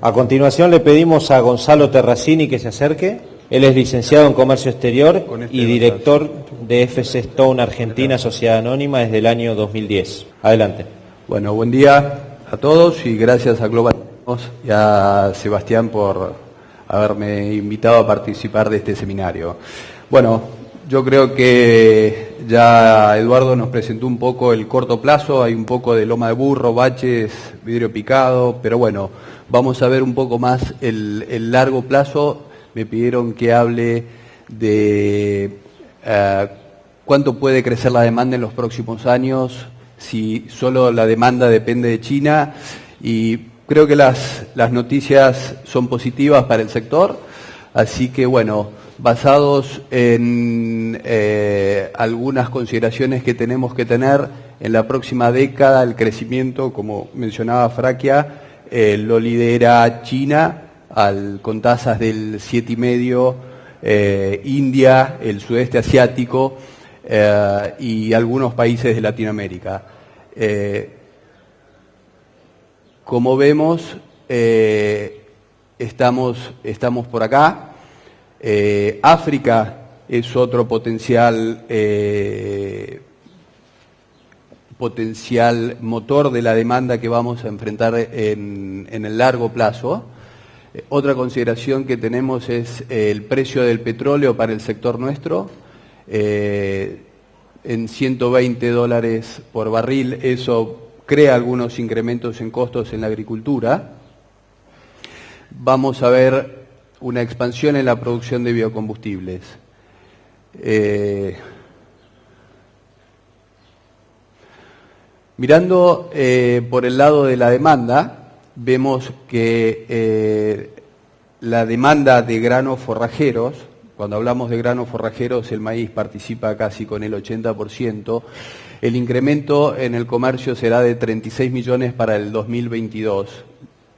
A continuación le pedimos a Gonzalo Terracini que se acerque. Él es licenciado en Comercio Exterior y director de FC Stone Argentina, Sociedad Anónima, desde el año 2010. Adelante. Bueno, buen día a todos y gracias a Global y a Sebastián por haberme invitado a participar de este seminario. Bueno, yo creo que ya Eduardo nos presentó un poco el corto plazo, hay un poco de loma de burro, baches, vidrio picado, pero bueno, vamos a ver un poco más el largo plazo. Me pidieron que hable de cuánto puede crecer la demanda en los próximos años, si solo la demanda depende de China, y creo que las noticias son positivas para el sector, así que bueno, basados en algunas consideraciones que tenemos que tener en la próxima década, el crecimiento, como mencionaba Fraquia, lo lidera China, con tasas del 7,5, India, el sudeste asiático y algunos países de Latinoamérica. Como vemos, estamos por acá. África es otro potencial motor de la demanda que vamos a enfrentar en el largo plazo. Otra consideración que tenemos es el precio del petróleo para el sector nuestro, en $120 por barril. Eso crea algunos incrementos en costos en la agricultura. Vamos a ver una expansión en la producción de biocombustibles. Mirando por el lado de la demanda, vemos que la demanda de granos forrajeros, cuando hablamos de granos forrajeros, el maíz participa casi con el 80%, el incremento en el comercio será de 36 millones para el 2022.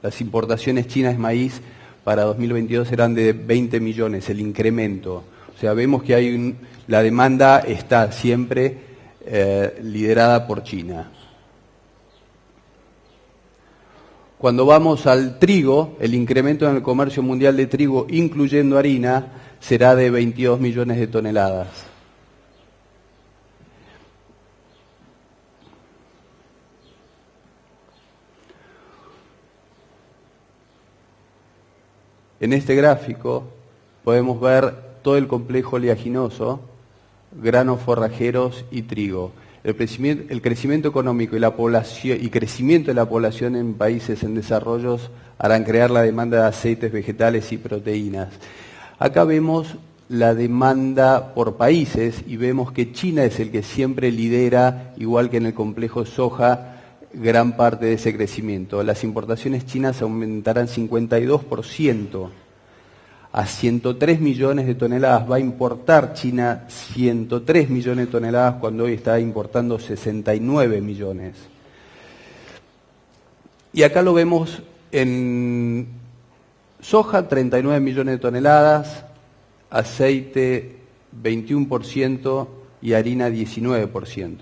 Las importaciones chinas de maíz para 2022 serán de 20 millones, el incremento. O sea, vemos que la demanda está siempre liderada por China. Cuando vamos al trigo, el incremento en el comercio mundial de trigo, incluyendo harina, será de 22 millones de toneladas. En este gráfico podemos ver todo el complejo oleaginoso, granos forrajeros y trigo. El crecimiento económico y crecimiento de la población en países en desarrollo harán crear la demanda de aceites vegetales y proteínas. Acá vemos la demanda por países y vemos que China es el que siempre lidera, igual que en el complejo soja, gran parte de ese crecimiento. Las importaciones chinas aumentarán 52%. A 103 millones de toneladas. Va a importar China 103 millones de toneladas cuando hoy está importando 69 millones. Y acá lo vemos en soja, 39 millones de toneladas, aceite 21% y harina 19%.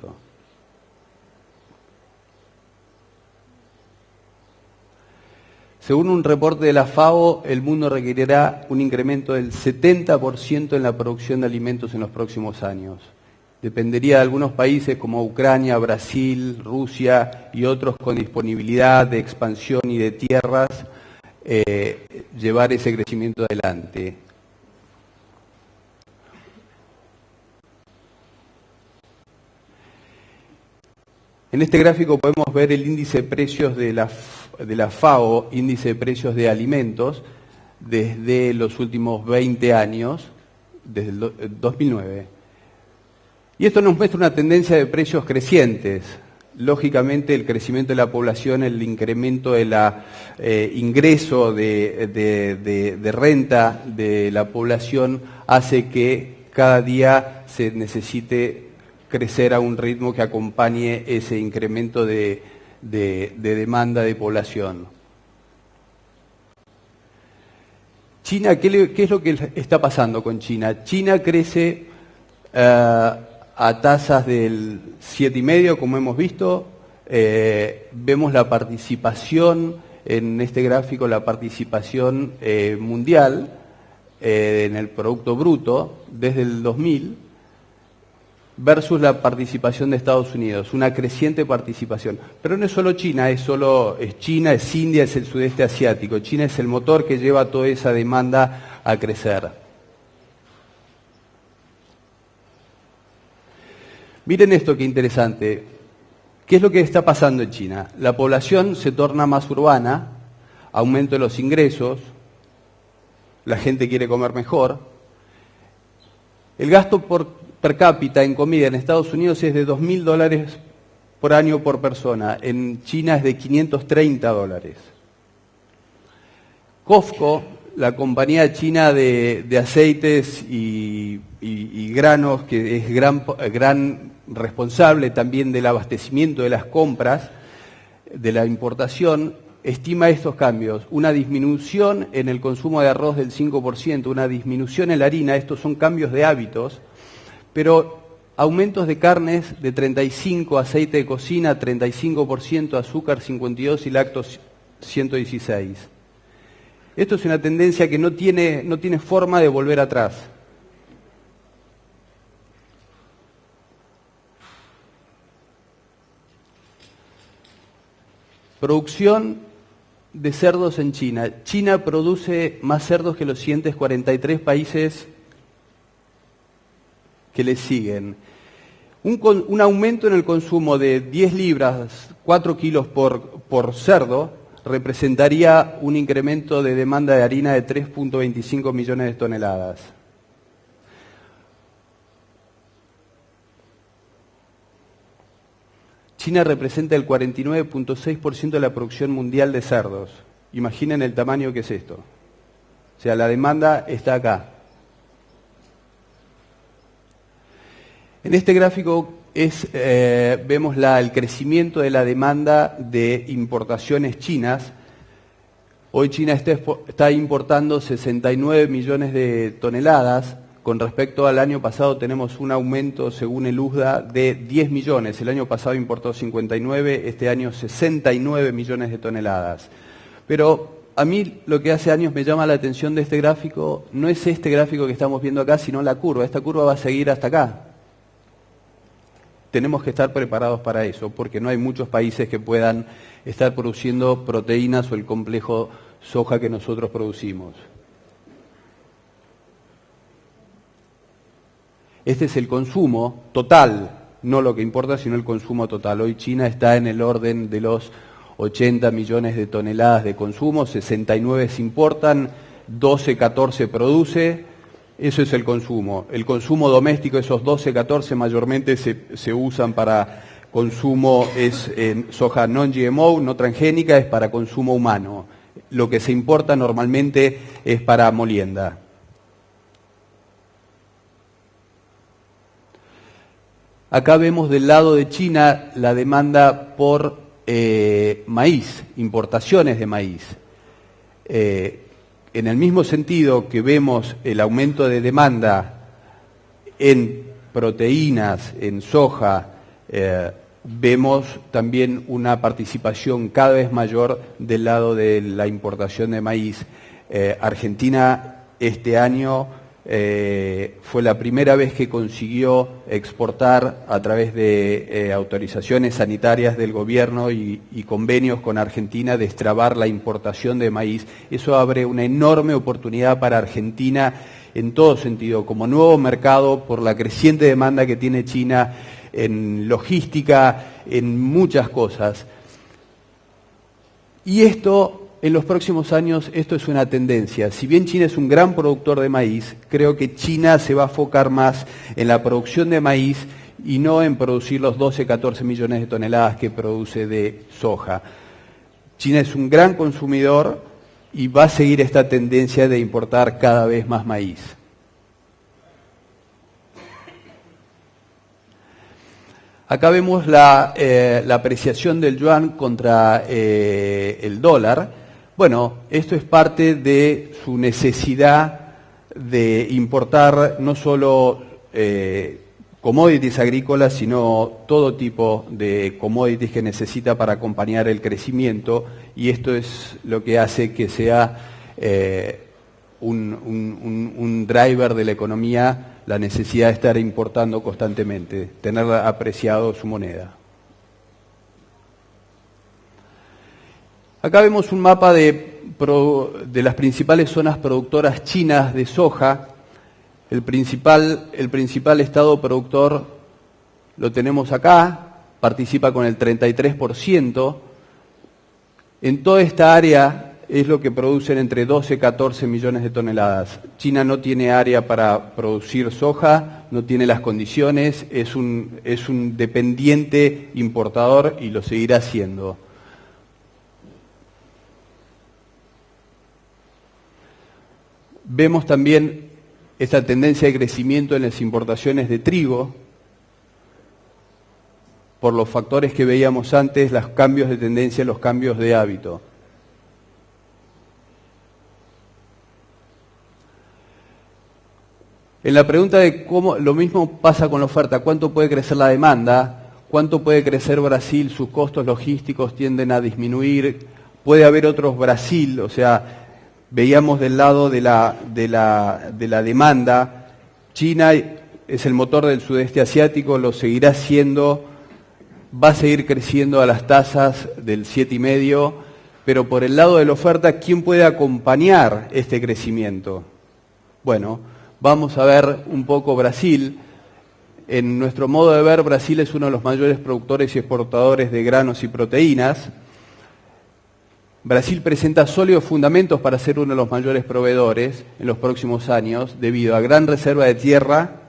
Según un reporte de la FAO, el mundo requerirá un incremento del 70% en la producción de alimentos en los próximos años. Dependería de algunos países como Ucrania, Brasil, Rusia y otros con disponibilidad de expansión y de tierras, llevar ese crecimiento adelante. En este gráfico podemos ver el índice de precios de la FAO, índice de precios de alimentos, desde los últimos 20 años, desde el 2009. Y esto nos muestra una tendencia de precios crecientes. Lógicamente, el crecimiento de la población, el incremento del ingreso de renta de la población hace que cada día se necesite crecer a un ritmo que acompañe ese incremento de demanda de población. China, ¿qué es lo que está pasando con China? China crece a tasas del 7,5, como hemos visto. Vemos la participación en este gráfico la participación mundial en el Producto Bruto desde el 2000 versus la participación de Estados Unidos, una creciente participación. Pero no es solo China, es China, es India, es el sudeste asiático. China es el motor que lleva toda esa demanda a crecer. Miren esto qué interesante. ¿Qué es lo que está pasando en China? La población se torna más urbana, aumento de los ingresos, la gente quiere comer mejor. El gasto per cápita en comida en Estados Unidos es de $2.000 por año por persona. En China es de $530. COFCO, la compañía china de aceites y granos, que es gran responsable también del abastecimiento de las compras, de la importación, estima estos cambios: una disminución en el consumo de arroz del 5%, una disminución en la harina. Estos son cambios de hábitos, pero aumentos de carnes de 35%, aceite de cocina 35%, azúcar 52% y lácteos 116%. Esto es una tendencia que no tiene forma de volver atrás. Producción de cerdos en China. China produce más cerdos que los siguientes 43 países que le siguen. Un aumento en el consumo de 10 libras, 4 kilos por cerdo, representaría un incremento de demanda de harina de 3.25 millones de toneladas. China representa el 49.6% de la producción mundial de cerdos. Imaginen el tamaño que es esto. O sea, la demanda está acá. En este gráfico vemos el crecimiento de la demanda de importaciones chinas. Hoy China está importando 69 millones de toneladas. Con respecto al año pasado tenemos un aumento, según el USDA, de 10 millones. El año pasado importó 59, este año 69 millones de toneladas. Pero a mí lo que hace años me llama la atención de este gráfico no es este gráfico que estamos viendo acá, sino la curva. Esta curva va a seguir hasta acá. Tenemos que estar preparados para eso, porque no hay muchos países que puedan estar produciendo proteínas o el complejo soja que nosotros producimos. Este es el consumo total, no lo que importa, sino el consumo total. Hoy China está en el orden de los 80 millones de toneladas de consumo, 69 se importan, 12, 14 produce. Eso es el consumo. El consumo doméstico, esos 12, 14 mayormente se usan para consumo, es en soja non-GMO, no transgénica, es para consumo humano. Lo que se importa normalmente es para molienda. Acá vemos del lado de China la demanda por maíz, importaciones de maíz. En el mismo sentido que vemos el aumento de demanda en proteínas, en soja, vemos también una participación cada vez mayor del lado de la importación de maíz. Argentina este año fue la primera vez que consiguió exportar a través de autorizaciones sanitarias del gobierno y convenios con Argentina, destrabar la importación de maíz. Eso abre una enorme oportunidad para Argentina en todo sentido, como nuevo mercado por la creciente demanda que tiene China en logística, en muchas cosas. Y esto, en los próximos años, esto es una tendencia. Si bien China es un gran productor de maíz, creo que China se va a enfocar más en la producción de maíz y no en producir los 12, 14 millones de toneladas que produce de soja. China es un gran consumidor y va a seguir esta tendencia de importar cada vez más maíz. Acá vemos la apreciación del yuan contra el dólar. Bueno, esto es parte de su necesidad de importar no solo commodities agrícolas, sino todo tipo de commodities que necesita para acompañar el crecimiento, y esto es lo que hace que sea un driver de la economía, la necesidad de estar importando constantemente, tener apreciado su moneda. Acá vemos un mapa de las principales zonas productoras chinas de soja. El principal estado productor lo tenemos acá, participa con el 33%. En toda esta área es lo que producen entre 12 y 14 millones de toneladas. China no tiene área para producir soja, no tiene las condiciones, es un dependiente importador y lo seguirá siendo. Vemos también esta tendencia de crecimiento en las importaciones de trigo, por los factores que veíamos antes, los cambios de tendencia, los cambios de hábito. En la pregunta de cómo, lo mismo pasa con la oferta, ¿cuánto puede crecer la demanda? ¿Cuánto puede crecer Brasil? Sus costos logísticos tienden a disminuir. ¿Puede haber otros Brasil? O sea, veíamos del lado de la demanda, China es el motor del sudeste asiático, lo seguirá siendo, va a seguir creciendo a las tasas del 7,5, pero por el lado de la oferta, ¿quién puede acompañar este crecimiento? Bueno, vamos a ver un poco Brasil. En nuestro modo de ver, Brasil es uno de los mayores productores y exportadores de granos y proteínas. Brasil presenta sólidos fundamentos para ser uno de los mayores proveedores en los próximos años debido a gran reserva de tierra,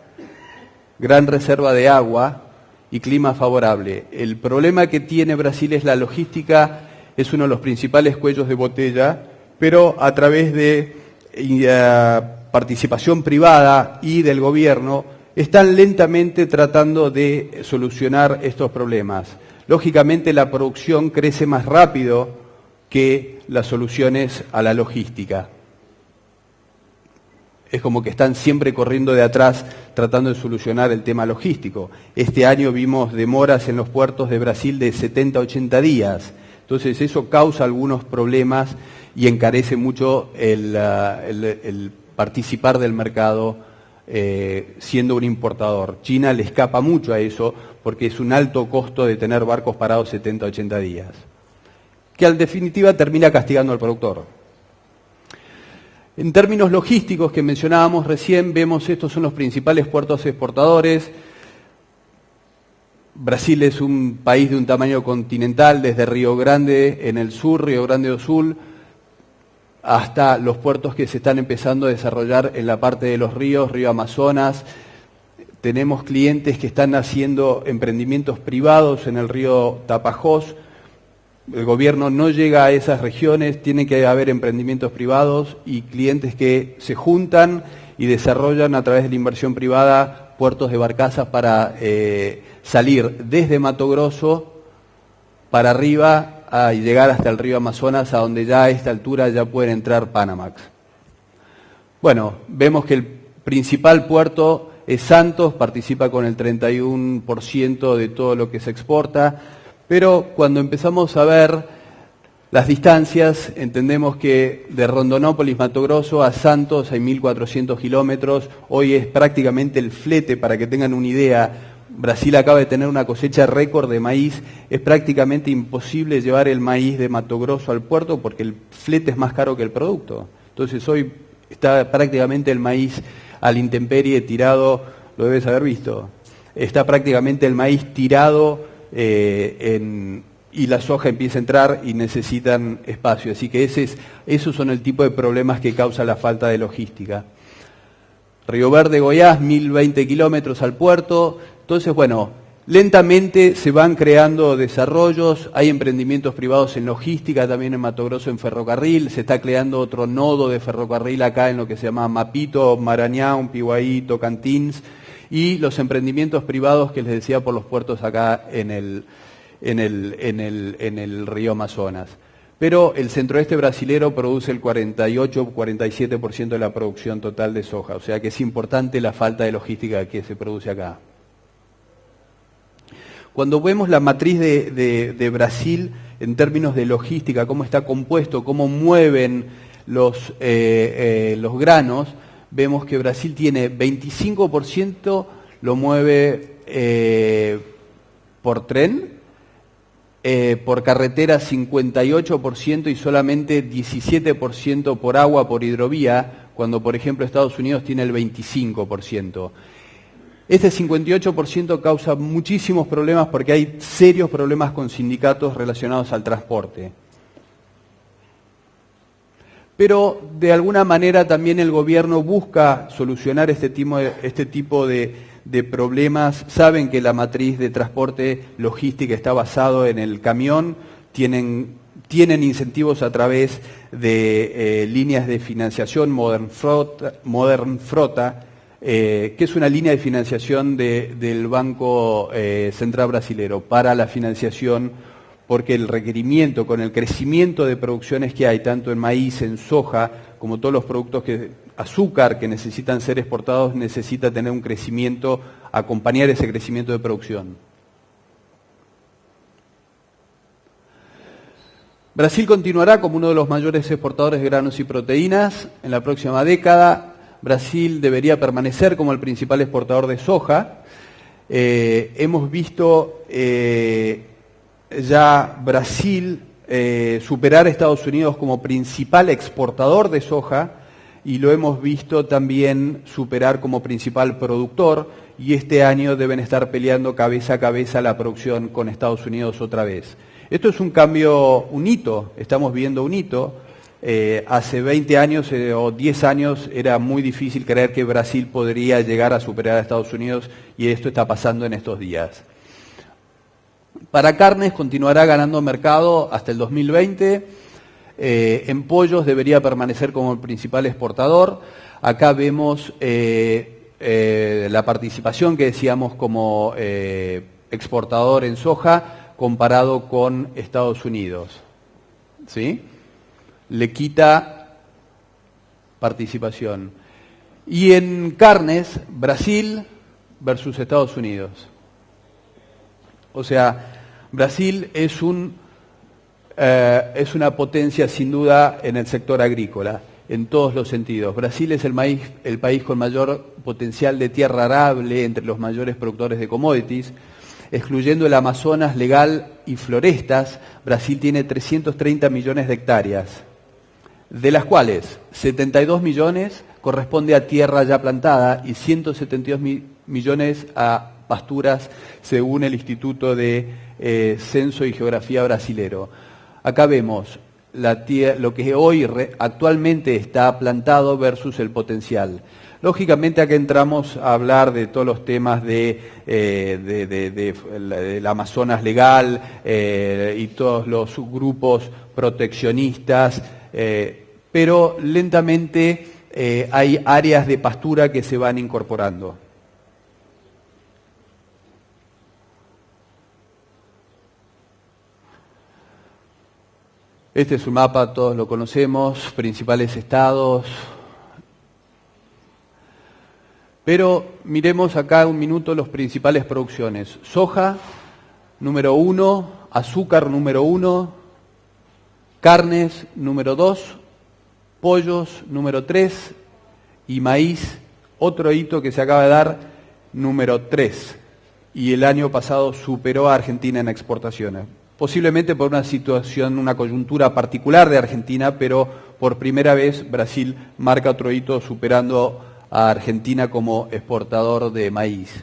gran reserva de agua y clima favorable. El problema que tiene Brasil es la logística, es uno de los principales cuellos de botella, pero a través de participación privada y del gobierno están lentamente tratando de solucionar estos problemas. Lógicamente la producción crece más rápido que las soluciones a la logística. Es como que están siempre corriendo de atrás tratando de solucionar el tema logístico. Este año vimos demoras en los puertos de Brasil de 70 a 80 días. Entonces eso causa algunos problemas y encarece mucho el participar del mercado siendo un importador. China le escapa mucho a eso porque es un alto costo de tener barcos parados 70 a 80 días. Que en definitiva termina castigando al productor. En términos logísticos que mencionábamos recién, vemos estos son los principales puertos exportadores. Brasil es un país de un tamaño continental, desde Río Grande en el sur, Río Grande do Sul, hasta los puertos que se están empezando a desarrollar en la parte de los ríos, Río Amazonas. Tenemos clientes que están haciendo emprendimientos privados en el río Tapajós. El gobierno no llega a esas regiones, tiene que haber emprendimientos privados y clientes que se juntan y desarrollan a través de la inversión privada puertos de barcazas para salir desde Mato Grosso para arriba y llegar hasta el río Amazonas, a donde ya a esta altura ya pueden entrar Panamax. Bueno, vemos que el principal puerto es Santos, participa con el 31% de todo lo que se exporta. Pero cuando empezamos a ver las distancias, entendemos que de Rondonópolis, Mato Grosso, a Santos hay 1.400 kilómetros. Hoy es prácticamente el flete, para que tengan una idea. Brasil acaba de tener una cosecha récord de maíz. Es prácticamente imposible llevar el maíz de Mato Grosso al puerto porque el flete es más caro que el producto. Entonces hoy está prácticamente el maíz a la intemperie tirado, lo debes haber visto. Está prácticamente el maíz tirado y la soja empieza a entrar y necesitan espacio. Así que esos son el tipo de problemas que causa la falta de logística. Río Verde, Goiás, 1.020 kilómetros al puerto. Entonces, bueno, lentamente se van creando desarrollos, hay emprendimientos privados en logística, también en Mato Grosso en ferrocarril, se está creando otro nodo de ferrocarril acá en lo que se llama Mapito, Maranhão, Piuaí, Tocantins, y los emprendimientos privados que les decía por los puertos acá en el río Amazonas. Pero el centroeste brasilero produce el 48-47% de la producción total de soja, o sea que es importante la falta de logística que se produce acá. Cuando vemos la matriz de Brasil en términos de logística, cómo está compuesto, cómo mueven los granos, vemos que Brasil tiene 25% lo mueve por tren, por carretera 58% y solamente 17% por agua, por hidrovía, cuando por ejemplo Estados Unidos tiene el 25%. Este 58% causa muchísimos problemas porque hay serios problemas con sindicatos relacionados al transporte. Pero de alguna manera también el gobierno busca solucionar este tipo de problemas. Saben que la matriz de transporte logística está basado en el camión, tienen incentivos a través de líneas de financiación, Modern Frota, que es una línea de financiación del Banco Central Brasilero para la financiación, porque el requerimiento, con el crecimiento de producciones que hay, tanto en maíz, en soja, como todos los productos azúcar que necesitan ser exportados, necesita tener un crecimiento, acompañar ese crecimiento de producción. Brasil continuará como uno de los mayores exportadores de granos y proteínas en la próxima década. Brasil debería permanecer como el principal exportador de soja. Hemos visto ya Brasil superar a Estados Unidos como principal exportador de soja y lo hemos visto también superar como principal productor, y este año deben estar peleando cabeza a cabeza la producción con Estados Unidos otra vez. Esto es un cambio, un hito, estamos viendo un hito. Hace 20 años o 10 años era muy difícil creer que Brasil podría llegar a superar a Estados Unidos, y esto está pasando en estos días. Para carnes continuará ganando mercado hasta el 2020. En pollos debería permanecer como el principal exportador. Acá vemos la participación que decíamos como exportador en soja comparado con Estados Unidos. ¿Sí? Le quita participación. Y en carnes, Brasil versus Estados Unidos. O sea, Brasil es una potencia sin duda en el sector agrícola, en todos los sentidos. Brasil es el país con mayor potencial de tierra arable entre los mayores productores de commodities. Excluyendo el Amazonas legal y florestas, Brasil tiene 330 millones de hectáreas, de las cuales 72 millones corresponde a tierra ya plantada y 172 millones a pasturas, según el Instituto de Censo y Geografía brasilero. Acá vemos lo que hoy actualmente está plantado versus el potencial. Lógicamente acá entramos a hablar de todos los temas del Amazonas legal y todos los grupos proteccionistas, pero lentamente hay áreas de pastura que se van incorporando. Este es un mapa, todos lo conocemos, principales estados. Pero miremos acá un minuto las principales producciones. Soja, número 1, azúcar, número 1, carnes, número 2, pollos, número 3, y maíz, otro hito que se acaba de dar, número 3. Y el año pasado superó a Argentina en exportaciones. Posiblemente por una situación, una coyuntura particular de Argentina, pero por primera vez Brasil marca otro hito superando a Argentina como exportador de maíz.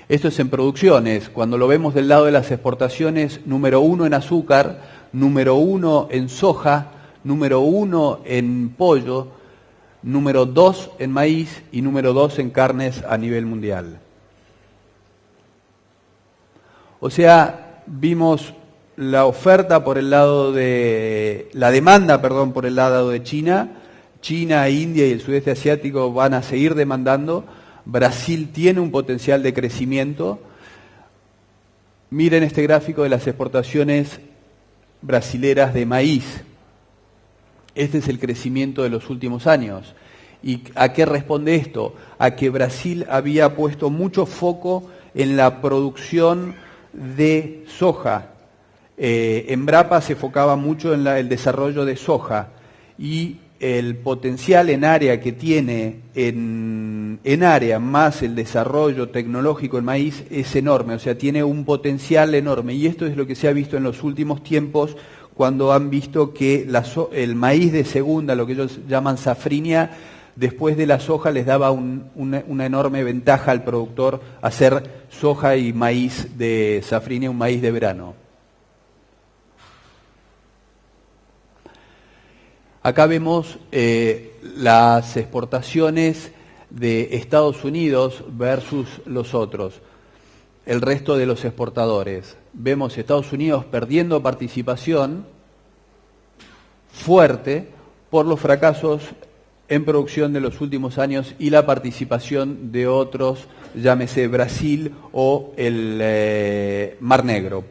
Esto es en producciones. Cuando lo vemos del lado de las exportaciones, número 1 en azúcar, número 1 en soja, número 1 en pollo, número 2 en maíz y número 2 en carnes a nivel mundial. O sea, vimos la oferta por el lado de la demanda, por el lado de China. China, India y el sudeste asiático van a seguir demandando. Brasil tiene un potencial de crecimiento. Miren este gráfico de las exportaciones brasileras de maíz. Este es el crecimiento de los últimos años. ¿Y a qué responde esto? A que Brasil había puesto mucho foco en la producción de soja. Embrapa se enfocaba mucho en el desarrollo de soja y el potencial en área que tiene en área más el desarrollo tecnológico en maíz es enorme, o sea, tiene un potencial enorme y esto es lo que se ha visto en los últimos tiempos cuando han visto que el maíz de segunda, lo que ellos llaman safrinha, después de la soja les daba una enorme ventaja al productor hacer soja y maíz de safrinha, un maíz de verano. Acá vemos las exportaciones de Estados Unidos versus los otros, el resto de los exportadores. Vemos Estados Unidos perdiendo participación fuerte por los fracasos en producción de los últimos años y la participación de otros, llámese Brasil o el Mar Negro,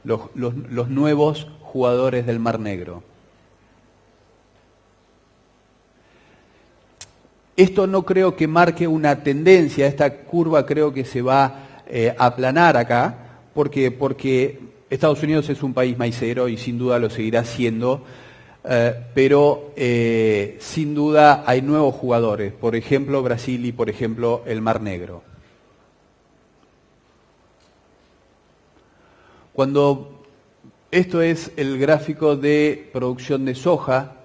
los nuevos jugadores del Mar Negro. Esto no creo que marque una tendencia, esta curva creo que se va a aplanar acá, porque Estados Unidos es un país maicero y sin duda lo seguirá siendo, pero sin duda hay nuevos jugadores, por ejemplo Brasil y por ejemplo el Mar Negro. Cuando esto es el gráfico de producción de soja,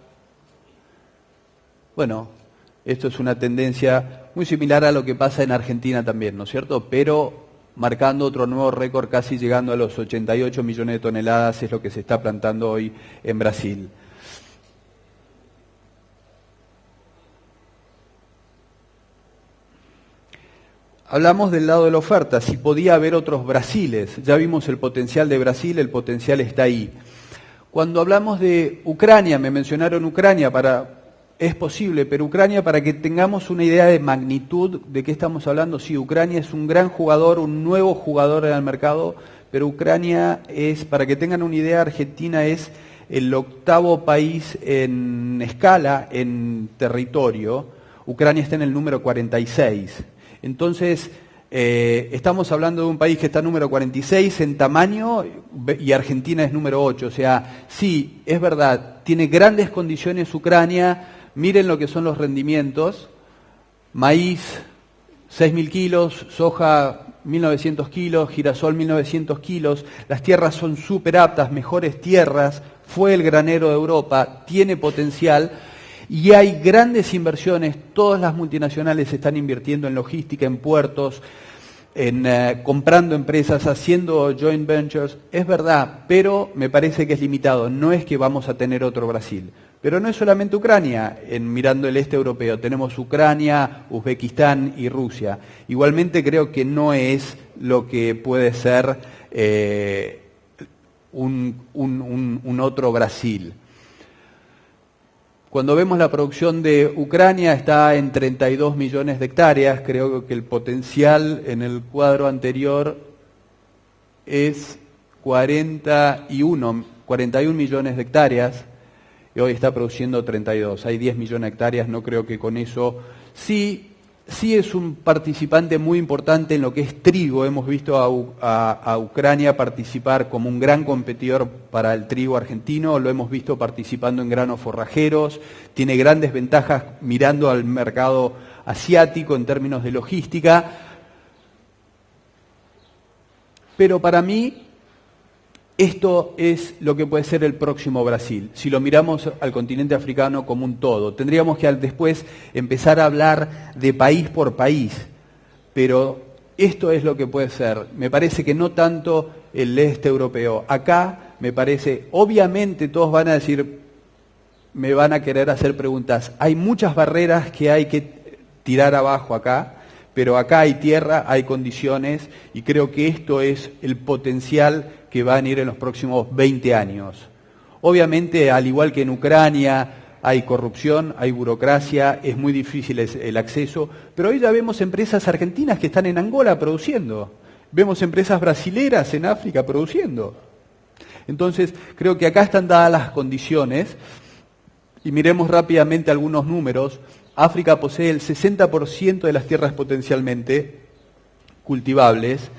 bueno, esto es una tendencia muy similar a lo que pasa en Argentina también, ¿no es cierto? Pero marcando otro nuevo récord, casi llegando a los 88 millones de toneladas, es lo que se está plantando hoy en Brasil. Hablamos del lado de la oferta, si podía haber otros Brasiles. Ya vimos el potencial de Brasil, el potencial está ahí. Cuando hablamos de Ucrania, me mencionaron Ucrania es posible, pero Ucrania, para que tengamos una idea de magnitud de qué estamos hablando, sí, Ucrania es un gran jugador, un nuevo jugador en el mercado, pero Ucrania es, para que tengan una idea, Argentina es el 8º país en escala, en territorio. Ucrania está en el número 46. Entonces, estamos hablando de un país que está número 46 en tamaño y Argentina es número 8. O sea, sí, es verdad, tiene grandes condiciones Ucrania. Miren lo que son los rendimientos, maíz 6.000 kilos, soja 1.900 kilos, girasol 1.900 kilos, las tierras son súper aptas, mejores tierras, fue el granero de Europa, tiene potencial y hay grandes inversiones, todas las multinacionales están invirtiendo en logística, en puertos, en comprando empresas, haciendo joint ventures, es verdad, pero me parece que es limitado, no es que vamos a tener otro Brasil. Pero no es solamente Ucrania, mirando el este europeo, tenemos Ucrania, Uzbekistán y Rusia. Igualmente creo que no es lo que puede ser un otro Brasil. Cuando vemos la producción de Ucrania está en 32 millones de hectáreas, creo que el potencial en el cuadro anterior es 41 millones de hectáreas. Y hoy está produciendo 32, hay 10 millones de hectáreas, no creo que con eso... Sí es un participante muy importante en lo que es trigo, hemos visto a Ucrania participar como un gran competidor para el trigo argentino, lo hemos visto participando en granos forrajeros, tiene grandes ventajas mirando al mercado asiático en términos de logística, pero para mí... Esto es lo que puede ser el próximo Brasil. Si lo miramos al continente africano como un todo, tendríamos que después empezar a hablar de país por país, pero esto es lo que puede ser. Me parece que no tanto el este europeo. Acá me parece, obviamente todos van a decir, me van a querer hacer preguntas. Hay muchas barreras que hay que tirar abajo acá, pero acá hay tierra, hay condiciones y creo que esto es el potencial que va a venir en los próximos 20 años. Obviamente, al igual que en Ucrania, hay corrupción, hay burocracia, es muy difícil el acceso, pero hoy ya vemos empresas argentinas que están en Angola produciendo, vemos empresas brasileras en África produciendo. Entonces, creo que acá están dadas las condiciones y miremos rápidamente algunos números. África posee el 60% de las tierras potencialmente, cultivables,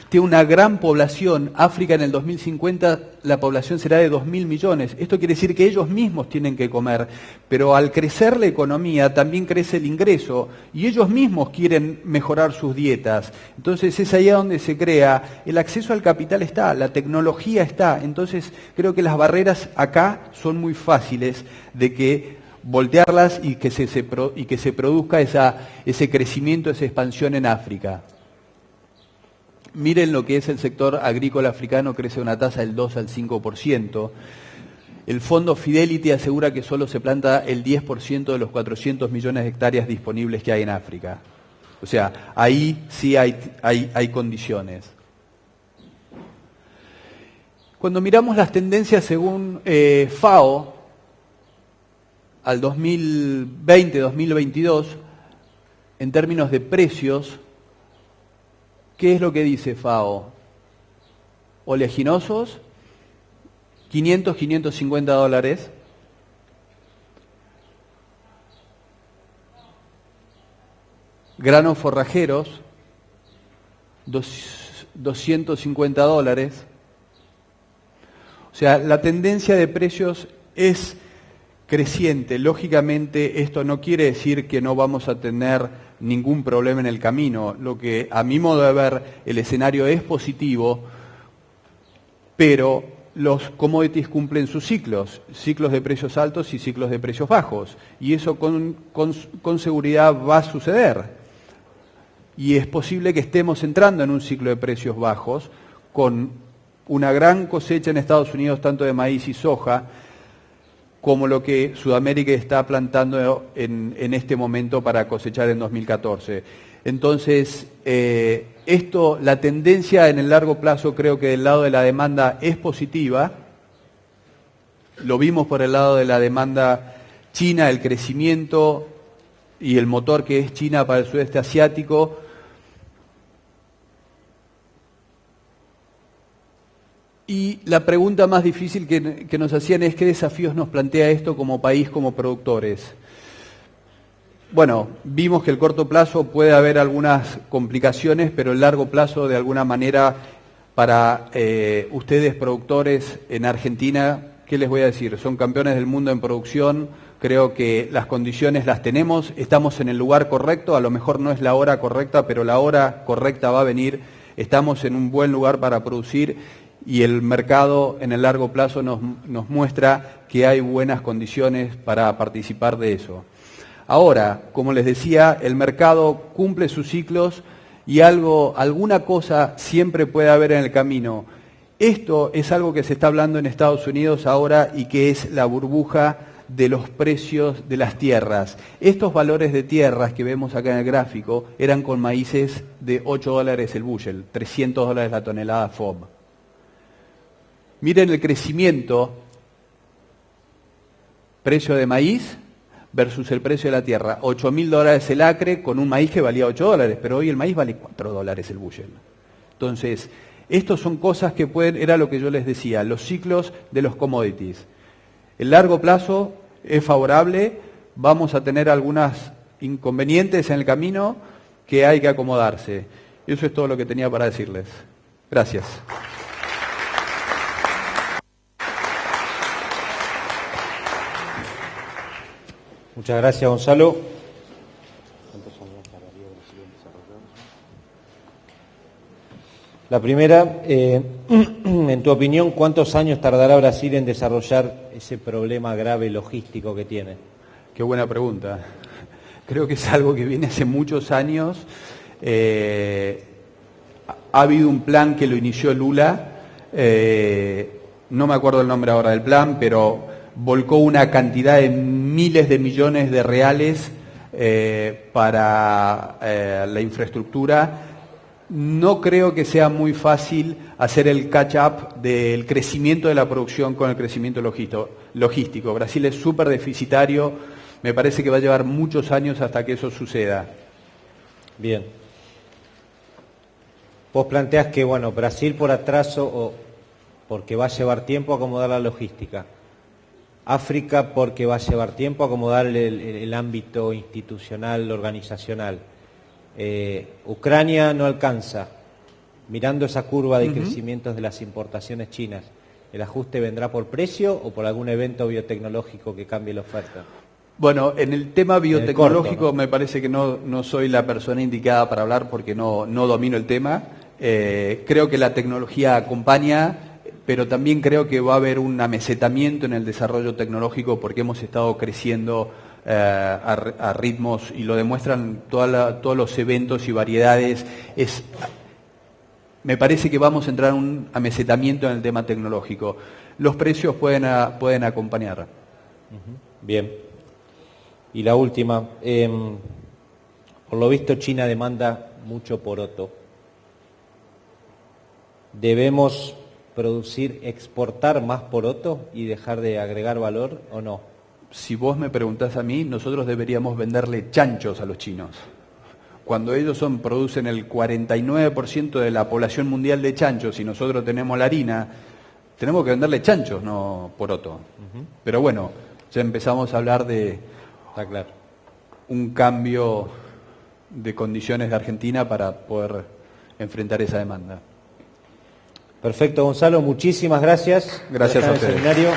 tiene una gran población. África en el 2050 la población será de 2.000 millones. Esto quiere decir que ellos mismos tienen que comer, pero al crecer la economía también crece el ingreso y ellos mismos quieren mejorar sus dietas. Entonces es ahí donde se crea, el acceso al capital está, la tecnología está. Entonces creo que las barreras acá son muy fáciles de que voltearlas y que se produzca ese crecimiento, esa expansión en África. Miren lo que es el sector agrícola africano, crece a una tasa del 2 al 5%. El fondo Fidelity asegura que solo se planta el 10% de los 400 millones de hectáreas disponibles que hay en África. O sea, ahí sí hay condiciones. Cuando miramos las tendencias según FAO al 2020-2022, en términos de precios, ¿qué es lo que dice FAO? Oleaginosos, 500, 550 dólares. Granos forrajeros, 250 dólares. O sea, la tendencia de precios es creciente. Lógicamente, esto no quiere decir que no vamos a tener ningún problema en el camino. Lo que, a mi modo de ver, el escenario es positivo, pero los commodities cumplen sus ciclos de precios altos y ciclos de precios bajos, y eso con seguridad va a suceder. Y es posible que estemos entrando en un ciclo de precios bajos, con una gran cosecha en Estados Unidos, tanto de maíz y soja, como lo que Sudamérica está plantando en este momento para cosechar en 2014. Entonces, la tendencia en el largo plazo creo que del lado de la demanda es positiva. Lo vimos por el lado de la demanda china, el crecimiento y el motor que es China para el sudeste asiático. Y la pregunta más difícil que nos hacían es: ¿qué desafíos nos plantea esto como país, como productores? Bueno, vimos que el corto plazo puede haber algunas complicaciones, pero el largo plazo, de alguna manera, para ustedes productores en Argentina, ¿qué les voy a decir? Son campeones del mundo en producción, creo que las condiciones las tenemos, estamos en el lugar correcto, a lo mejor no es la hora correcta, pero la hora correcta va a venir, estamos en un buen lugar para producir. Y el mercado en el largo plazo nos muestra que hay buenas condiciones para participar de eso. Ahora, como les decía, el mercado cumple sus ciclos y alguna cosa siempre puede haber en el camino. Esto es algo que se está hablando en Estados Unidos ahora y que es la burbuja de los precios de las tierras. Estos valores de tierras que vemos acá en el gráfico eran con maíces de $8 el bushel, $300 la tonelada FOB. Miren el crecimiento, precio de maíz versus el precio de la tierra. $8.000 el acre con un maíz que valía $8, pero hoy el maíz vale $4 el bushel. Entonces, estas son cosas que era lo que yo les decía, los ciclos de los commodities. El largo plazo es favorable, vamos a tener algunos inconvenientes en el camino que hay que acomodarse. Eso es todo lo que tenía para decirles. Gracias. Muchas gracias, Gonzalo. La primera, en tu opinión, ¿cuántos años tardará Brasil en desarrollar ese problema grave logístico que tiene? Qué buena pregunta. Creo que es algo que viene hace muchos años. Ha habido un plan que lo inició Lula, no me acuerdo el nombre ahora del plan, pero volcó una cantidad de miles de millones de reales para la infraestructura. No creo que sea muy fácil hacer el catch-up del crecimiento de la producción con el crecimiento logístico. Brasil es súper deficitario, me parece que va a llevar muchos años hasta que eso suceda. Bien. Vos planteás que, bueno, Brasil por atraso o porque va a llevar tiempo acomodar la logística. África porque va a llevar tiempo acomodar el ámbito institucional, organizacional. Ucrania no alcanza. Mirando esa curva de crecimientos de las importaciones chinas, ¿el ajuste vendrá por precio o por algún evento biotecnológico que cambie la oferta? Bueno, en el tema biotecnológico corto, ¿no? Me parece que no soy la persona indicada para hablar porque no domino el tema. Creo que la tecnología acompaña, pero también creo que va a haber un amesetamiento en el desarrollo tecnológico porque hemos estado creciendo a ritmos, y lo demuestran todos los eventos y variedades. Me parece que vamos a entrar en un amesetamiento en el tema tecnológico. Los precios pueden acompañar. Bien. Y la última. Por lo visto China demanda mucho poroto. ¿Debemos exportar más poroto y dejar de agregar valor o no? Si vos me preguntás a mí, nosotros deberíamos venderle chanchos a los chinos. Cuando ellos producen el 49% de la población mundial de chanchos y nosotros tenemos la harina, tenemos que venderle chanchos, no poroto. Pero bueno, ya empezamos a hablar de un cambio de condiciones de Argentina para poder enfrentar esa demanda. Perfecto, Gonzalo, muchísimas gracias. Gracias a ustedes. Seminario.